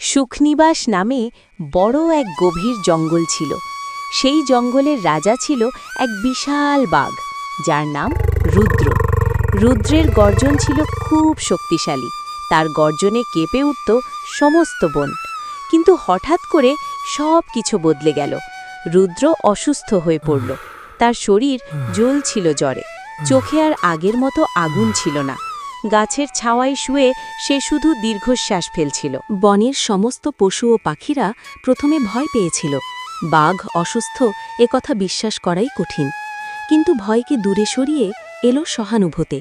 সুখনিবাস নামে বড় এক গভীর জঙ্গল ছিল। সেই জঙ্গলের রাজা ছিল এক বিশাল বাঘ, যার নাম রুদ্র। রুদ্রের গর্জন ছিল খুব শক্তিশালী, তার গর্জনে কেঁপে উঠত সমস্ত বন। কিন্তু হঠাৎ করে সব কিছু বদলে গেল। রুদ্র অসুস্থ হয়ে পড়ল, তার শরীর জ্বলছিল জ্বরে, চোখে আর আগের মতো আগুন ছিল না। গাছের ছাওয়ায় শুয়ে সে শুধু দীর্ঘশ্বাস ফেলছিল। বনের সমস্ত পশু ও পাখিরা প্রথমে ভয় পেয়েছিল। বাঘ অসুস্থ কথা বিশ্বাস করাই কঠিন, কিন্তু ভয়কে দূরে সরিয়ে এলো সহানুভূতি।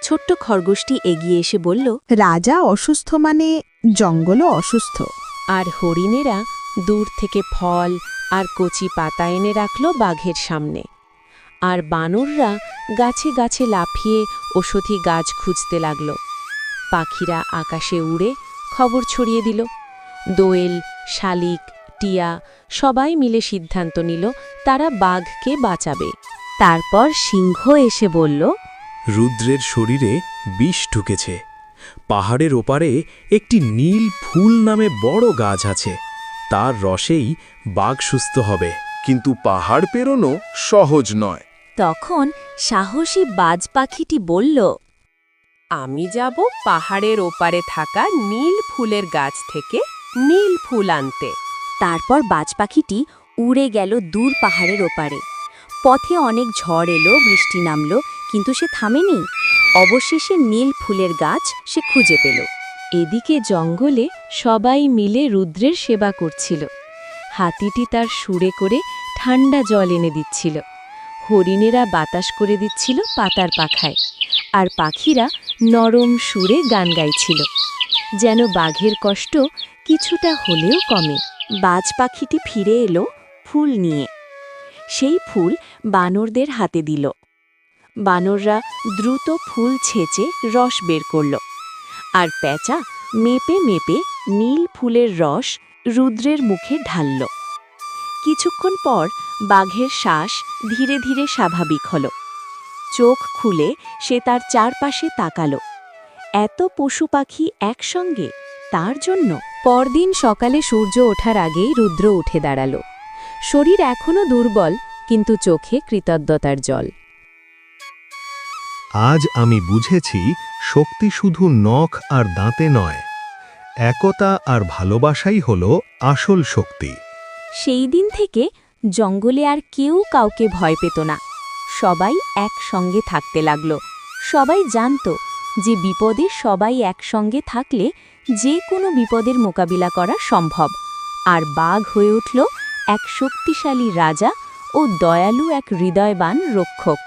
ছোট্ট খরগোশটি এগিয়ে এসে বলল, রাজা অসুস্থ মানে জঙ্গলও অসুস্থ। আর হরিণেরা দূর থেকে ফল আর কচি পাতা এনে রাখল বাঘের সামনে। আর বানররা গাছে গাছে লাফিয়ে ওষুধি গাছ খুঁজতে লাগল। পাখিরা আকাশে উড়ে খবর ছড়িয়ে দিল। দোয়েল, শালিক, টিয়া সবাই মিলে সিদ্ধান্ত নিল তারা বাঘকে বাঁচাবে। তারপর সিংহ এসে বলল, রুদ্রের শরীরে বিষ ঢুকেছে। পাহাড়ের ওপারে একটি নীল ফুল নামে বড় গাছ আছে, তার রসেই বাঘ সুস্থ হবে। কিন্তু পাহাড় পেরোনো সহজ নয়। তখন সাহসী বাজ পাখিটি বলল, আমি যাব পাহাড়ের ওপারে থাকা নীল ফুলের গাছ থেকে নীল ফুল আনতে। তারপর বাজ পাখিটি উড়ে গেল দূর পাহাড়ের ওপারে। পথে অনেক ঝড় এলো, বৃষ্টি নামল, কিন্তু সে থামেনি। অবশেষে নীল ফুলের গাছ সে খুঁজে পেল। এদিকে জঙ্গলে সবাই মিলে রুদ্রের সেবা করছিল। হাতিটি তার সুরে করে ঠান্ডা জল এনে দিচ্ছিল, হরিণেরা বাতাস করে দিচ্ছিল পাতার পাখায়, আর পাখিরা নরম সুরে গান গাইছিল, যেন বাঘের কষ্ট কিছুটা হলেও কমে। বাজ পাখিটি ফিরে এলো ফুল নিয়ে। সেই ফুল বানরদের হাতে দিল। বানররা দ্রুত ফুল ছেঁচে রস বের করল, আর প্যাঁচা মেপে মেপে নীল ফুলের রস রুদ্রের মুখে ঢালল। কিছুক্ষণ পর বাঘের শ্বাস ধীরে ধীরে স্বাভাবিক হল। চোখ খুলে সে তার চারপাশে তাকাল। এত পশু পাখি একসঙ্গে তার জন্য। পরদিন সকালে সূর্য ওঠার আগেই রুদ্র উঠে দাঁড়াল। শরীর এখনো দুর্বল, কিন্তু চোখে কৃতজ্ঞতার জল। আজ আমি বুঝেছি, শক্তি শুধু নখ আর দাঁতে নয়, একতা আর ভালোবাসাই হল আসল শক্তি। সেই দিন থেকে জঙ্গলে আর কেউ কাউকে ভয় পেত না। সবাই একসঙ্গে থাকতে লাগল। সবাই জানত যে বিপদে সবাই একসঙ্গে থাকলে যে কোনো বিপদের মোকাবিলা করা সম্ভব। আর বাঘ হয়ে উঠল এক শক্তিশালী রাজা ও দয়ালু এক হৃদয়বান রক্ষক।